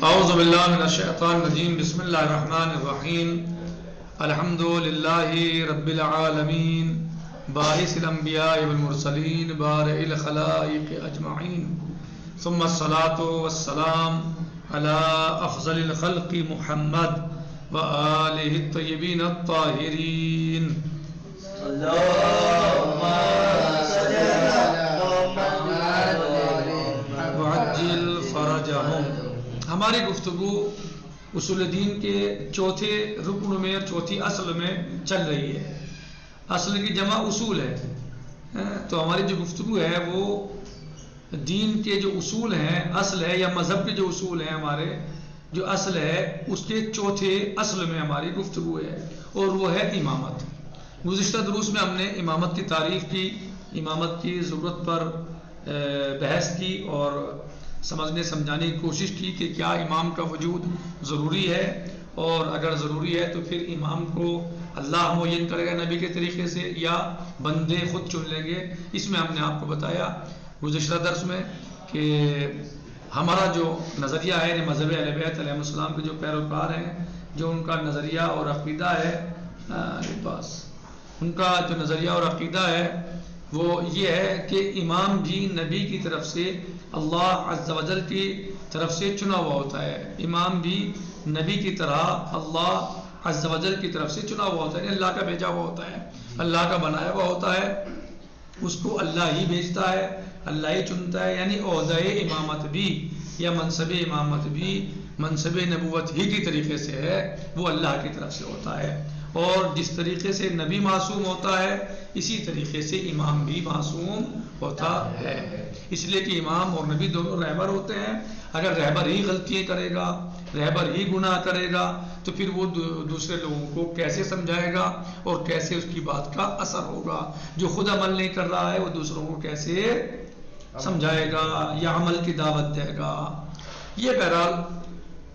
اعوذ باللہ من الشیطان الرجیم بسم اللہ الرحمن الرحیم الحمد للہ رب العالمین باعث الانبیاء والمرسلین بارئ الخلائق اجمعین ثم الصلاة والسلام علی افضل الخلق محمد وآلہ الطیبین الطاہرین اللهم صل على محمد وعجل فرجہم۔ ہماری گفتگو اصول دین کے چوتھے رکن میں اور چوتھی اصل میں چل رہی ہے۔ اصل کی جمع اصول ہے، تو ہماری جو گفتگو ہے وہ دین کے جو اصول ہیں، اصل ہے یا مذہب کے جو اصول ہیں، ہمارے جو اصل ہے اس کے چوتھے اصل میں ہماری گفتگو ہے، اور وہ ہے امامت۔ گزشتہ دروس میں ہم نے امامت کی تعریف کی، امامت کی ضرورت پر بحث کی اور سمجھنے سمجھانے کی کوشش کی کہ کیا امام کا وجود ضروری ہے، اور اگر ضروری ہے تو پھر امام کو اللہ معین کرے گا نبی کے طریقے سے یا بندے خود چن لیں گے۔ اس میں ہم نے آپ کو بتایا گزشتہ درس میں کہ ہمارا جو نظریہ ہے مذہب اہل بیت علیہ السلام کے جو پیروکار ہیں، جو ان کا نظریہ اور عقیدہ ہے، ان کا جو نظریہ اور عقیدہ ہے وہ یہ ہے کہ امام بھی نبی کی طرف سے اللہ عز و جل کی طرف سے چنا ہوا ہوتا ہے۔ امام بھی نبی کی طرح اللہ عز و جل کی طرف سے چنا ہوا ہوتا ہے، یعنی اللہ کا بھیجا ہوا ہوتا ہے، اللہ کا بنایا ہوا ہوتا ہے، اس کو اللہ ہی بھیجتا ہے، اللہ ہی چنتا ہے۔ یعنی عہدہ امامت بھی یا منصب امامت بھی منصب نبوت ہی کی طریقے سے ہے، وہ اللہ کی طرف سے ہوتا ہے۔ اور جس طریقے سے نبی معصوم ہوتا ہے اسی طریقے سے امام بھی معصوم ہوتا ہے، اس لیے کہ امام اور نبی دونوں رہبر ہوتے ہیں۔ اگر رہبر ہی غلطیاں کرے گا، رہبر ہی گناہ کرے گا تو پھر وہ دوسرے لوگوں کو کیسے سمجھائے گا اور کیسے اس کی بات کا اثر ہوگا؟ جو خود عمل نہیں کر رہا ہے وہ دوسروں کو کیسے سمجھائے گا یا عمل کی دعوت دے گا؟ یہ بہرحال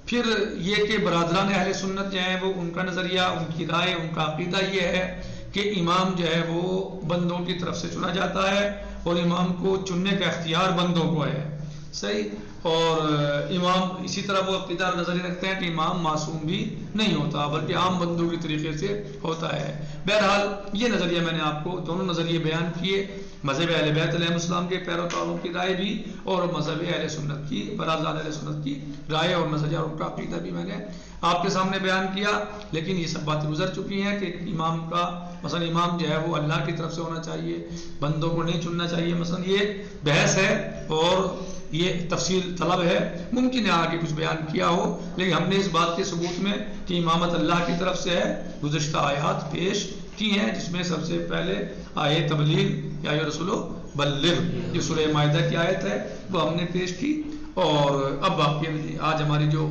پھر یہ کہ برادران اہل سنت جو ہیں وہ ان کا نظریہ، ان کی رائے، ان کا عقیدہ یہ ہے کہ امام جو ہے وہ بندوں کی طرف سے چنا جاتا ہے اور امام کو چننے کا اختیار بندوں کو ہے، صحیح۔ اور امام اسی طرح وہ عقیدہ اور نظریہ رکھتے ہیں کہ امام معصوم بھی نہیں ہوتا بلکہ عام بندوں کی طریقے سے ہوتا ہے۔ بہرحال یہ نظریہ میں نے آپ کو دونوں نظریے بیان کیے، مذہب اہل بیت علیہ السلام کے پیروکاروں کی رائے بھی اور مذہب اہل سنت کی، برادران اہل سنت کی رائے اور نظریہ اور ان کا عقیدہ بھی میں نے آپ کے سامنے بیان کیا۔ لیکن یہ سب باتیں گزر چکی ہیں کہ امام کا مثلا امام جو ہے وہ اللہ کی طرف سے ہونا چاہیے، بندوں کو نہیں چننا چاہیے، مثلا یہ بحث ہے اور یہ تفصیل طلب ہے، ممکن ہے آگے کچھ بیان کیا ہو، لیکن ہم نے اس بات کے ثبوت میں کہ امامت اللہ کی طرف سے ہے گزشتہ آیات پیش کی ہیں، جس میں سب سے پہلے آیت تبلیغ یا رسول بلغ جو سورہ مائدہ کی آیت ہے وہ ہم نے پیش کی۔ اور اب باقی آج ہماری جو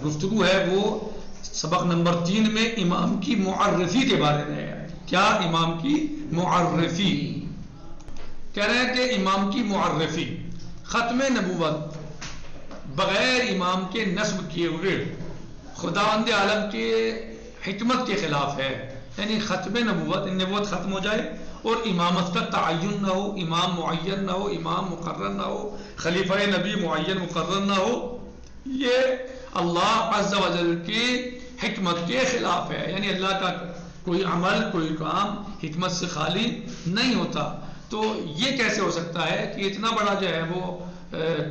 گفتگو ہے وہ سبق نمبر 3 میں امام کی معرفی کے بارے میں ہے۔ کیا امام کی معرفی کہہ رہے ہیں کہ امام کی معرفی ختم نبوت بغیر امام کے نصب کیے ہوئے خداوند عالم کے حکمت کے خلاف ہے۔ یعنی ختم نبوت ختم ہو جائے اور امامت کا تعین نہ ہو، امام معین نہ ہو، امام مقرر نہ ہو، خلیفہ نبی معین مقرر نہ ہو، یہ اللہ عز و جل کی حکمت کے خلاف ہے۔ یعنی اللہ کا کوئی عمل کوئی کام حکمت سے خالی نہیں ہوتا، تو یہ کیسے ہو سکتا ہے کہ اتنا بڑا جو ہے وہ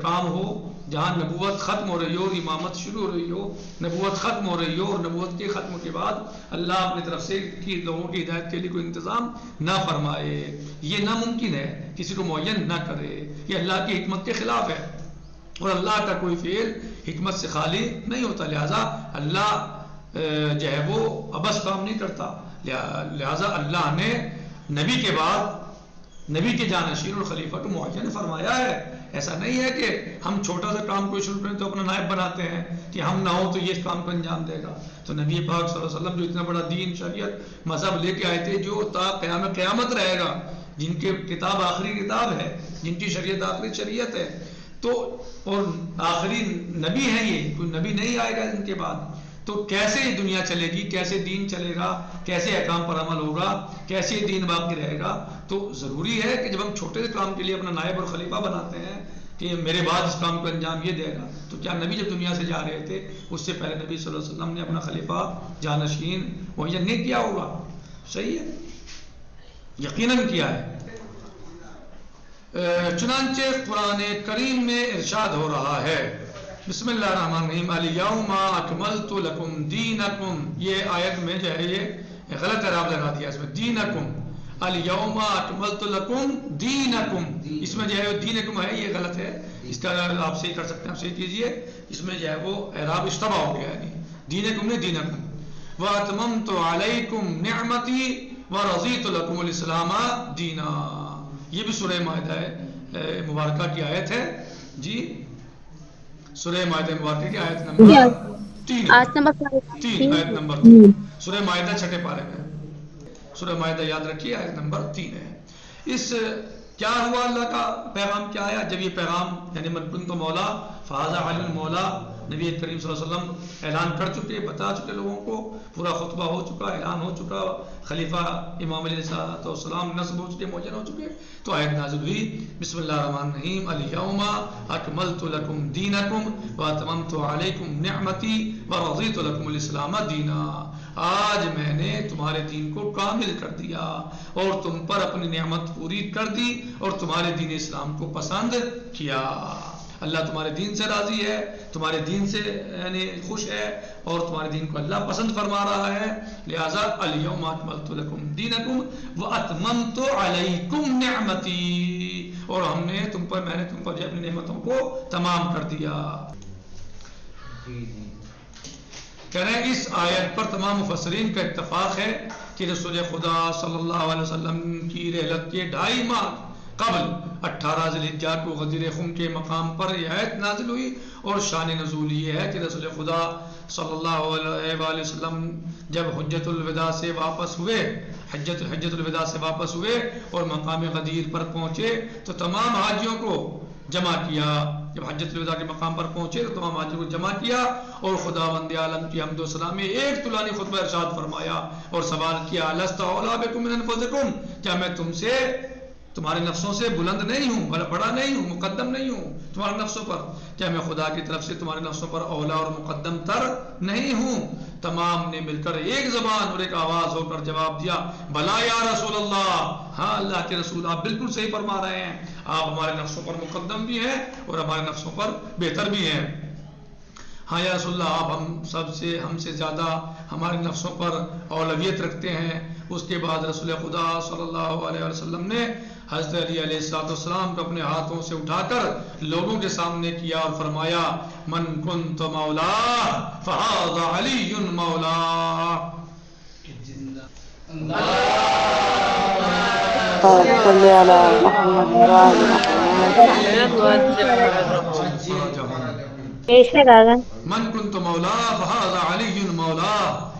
کام ہو جہاں نبوت ختم ہو رہی ہو اور امامت شروع ہو رہی ہو، نبوت ختم ہو رہی ہو اور نبوت کے ختم کے بعد اللہ اپنی طرف سے لوگوں کی ہدایت کے لیے کوئی انتظام نہ فرمائے؟ یہ ناممکن ہے، کسی کو معین نہ کرے، یہ اللہ کی حکمت کے خلاف ہے، اور اللہ کا کوئی فعل حکمت سے خالی نہیں ہوتا، لہذا اللہ جو ہے وہ عبث کام نہیں کرتا۔ لہذا اللہ نے نبی کے بعد نبی کے جانشین اور خلیفہ کو معین فرمایا ہے۔ ایسا نہیں ہے کہ ہم چھوٹا سا کام کوئی شروع کریں تو اپنا نائب بناتے ہیں کہ ہم نہ ہو تو یہ کام کو انجام دے گا۔ تو نبی پاک صلی اللہ علیہ وسلم جو اتنا بڑا دین شریعت مذہب لے کے آئے تھے، جو تا قیامت رہے گا، جن کے کتاب آخری کتاب ہے، جن کی شریعت آخری شریعت ہے، تو اور آخری نبی ہیں، یہ کوئی نبی نہیں آئے گا ان کے بعد، تو کیسے یہ دنیا چلے گی، کیسے دین چلے گا، کیسے احکام پر عمل ہوگا، کیسے دین باقی رہے گا؟ تو ضروری ہے کہ جب ہم چھوٹے سے کام کے لیے اپنا نائب اور خلیفہ بناتے ہیں کہ میرے بعد اس کام کو انجام یہ دے گا. تو کیا نبی جب دنیا سے جا رہے تھے اس سے پہلے نبی صلی اللہ علیہ وسلم نے اپنا خلیفہ جانشین معین نہیں کیا ہوگا؟ صحیح ہے، یقیناً کیا ہے. چنانچہ قرآن کریم میں ارشاد ہو رہا ہے، بسم اللہ الرحمن الرحیم، الیوم اکملت لکم دینکم. یہ آیت میں جو ہے یہ غلط اعراب لگا دیا اس میں، دینکم، الیوم اکملت لکم دینکم. اس میں جو ہے دینکم ہے یہ غلط ہے، اس کا آپ صحیح کر سکتے ہیں، آپ صحیح کیجئے. اس میں جو ہے وہ اعراب اشتباہ ہو گیا ہے، دینکم نے دینکم. واتممت علیکم نعمتی ورضیت لکم الاسلام دینا. یہ بھی سورہ مائدہ مبارکہ کی آیت ہے جی، سورہ مائدہ مبارکہ کی آیت نمبر 3 آیت نمبر 3 سورہ مائدہ چھٹے پارے میں. سورہ مائدہ یاد رکھیے آیت نمبر 3 ہے. اس کیا ہوا، اللہ کا پیغام کیا آیا؟ جب یہ پیغام یعنی من کنت مولا فہذا علی المولا، نبی کریم صلی اللہ علیہ وسلم اعلان کر چکے، بتا چکے لوگوں کو، پورا خطبہ ہو چکا، اعلان ہو چکا، خلیفہ امام علیہ السلام نصب ہو چکے، معین ہو چکے. تو آیت نازل ہوئی، بسم اللہ الرحمن الرحیم، الیوم اکملت لکم دینکم واتممت علیکم نعمتی ورضیت لکم الاسلام دینا. آج میں نے تمہارے دین کو کامل کر دیا اور تم پر اپنی نعمت پوری کر دی اور تمہارے دین اسلام کو پسند کیا. اللہ تمہارے دین سے راضی ہے، تمہارے دین سے یعنی خوش ہے اور تمہارے دین کو اللہ پسند فرما رہا ہے. لہذا الیوم اکملت لکم دینکم واتممت علیکم نعمتی، اور میں نے تم پر جو اپنی نعمتوں کو تمام کر دیا. کہہ رہے ہیں اس آیت پر تمام مفسرین کا اتفاق ہے کہ رسول خدا صلی اللہ علیہ وسلم کی رحلت کے 2.5 ماہ قبل 18 ذی الحجہ کو غدیر خم کے مقام پر یہ آیت نازل ہوئی. اور شان نزول یہ ہے کہ رسول خدا صلی اللہ علیہ وآلہ وسلم جب حجۃ الوداع سے واپس ہوئے، حجۃ الوداع سے واپس ہوئے اور مقام غدیر پر پہنچے تو تمام حاجیوں کو جمع کیا. جب حجۃ الوداع کے مقام پر پہنچے تو تمام حاجیوں کو جمع کیا اور خداوند عالم کی حمد و ثنا میں ایک طولانی خطبہ ارشاد فرمایا اور سوال کیا، لست اولیٰ بکم من انفسکم، کیا میں تم سے تمہارے نفسوں سے بلند نہیں ہوں، بڑا نہیں ہوں، مقدم نہیں ہوں تمہارے نفسوں پر؟ کیا میں خدا کی طرف سے تمہارے نفسوں پر اولا اور مقدم تر نہیں ہوں؟ تمام نے مل کر ایک زبان اور ایک آواز ہو کر جواب دیا، بلا یا رسول اللہ، ہاں اللہ کے رسول آپ بالکل صحیح فرما رہے ہیں، آپ ہمارے نفسوں پر مقدم بھی ہیں اور ہمارے نفسوں پر بہتر بھی ہیں. ہاں یا رسول اللہ، آپ ہم سے زیادہ ہمارے نفسوں پر اولویت رکھتے ہیں. اس کے بعد رسول خدا صلی اللہ علیہ وسلم نے حضرت علی علیہ السلام کو اپنے ہاتھوں سے اٹھا کر لوگوں کے سامنے کیا اور فرمایا، من کنت مولا فہذا علی مولا. صلی علی محمد من کنت مولا فہذا علی مولا،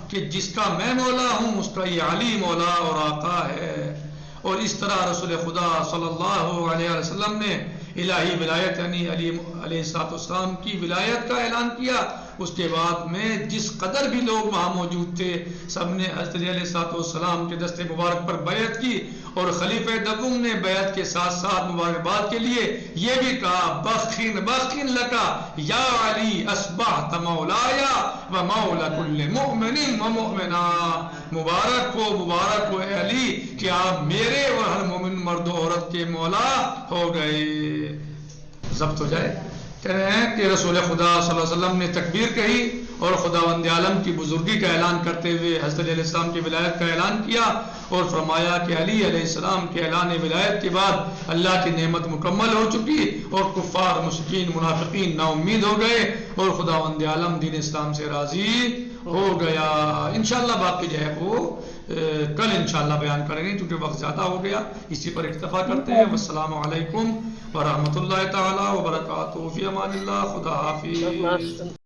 کہ جس کا میں مولا ہوں اس کا یہ علی مولا اور آقا ہے. اور اس طرح رسول خدا صلی اللہ علیہ وسلم نے الہی ولایت یعنی علی علیہ السلام کی ولایت کا اعلان کیا. اس کے بعد میں جس قدر بھی لوگ وہاں موجود تھے سب نے حضرت علی علیہ السلام کے دست مبارک پر بیعت کی اور خلیفہ دوم نے بیعت کے ساتھ ساتھ مبارکباد کے لیے یہ بھی کہا، بخن لکا یا علی اصبحت مولایا و مولا کل مؤمن و مؤمنہ. مبارک ہو اے علی کہ آپ میرے اور ہر مومن مرد و عورت کے مولا ہو گئے. ضبط ہو جائے. کہہ رہے ہیں کہ رسول خدا صلی اللہ علیہ وسلم نے تکبیر کہی اور خداوند عالم کی بزرگی کا اعلان کرتے ہوئے حضرت علیہ السلام کی ولایت کا اعلان کیا اور فرمایا کہ علی علیہ السلام کے اعلان ولایت کے بعد اللہ کی نعمت مکمل ہو چکی اور کفار مشرکین منافقین نا امید ہو گئے اور خداوند عالم دین اسلام سے راضی ہو گیا. انشاءاللہ باقی جو ہے وہ کل انشاءاللہ بیان کریں گے کیونکہ وقت زیادہ ہو گیا. اسی پر اکتفا کرتے ہیں. والسلام علیکم ورحمۃ اللہ تعالی وبرکاتہ. فی امان اللہ. خدا حافظ.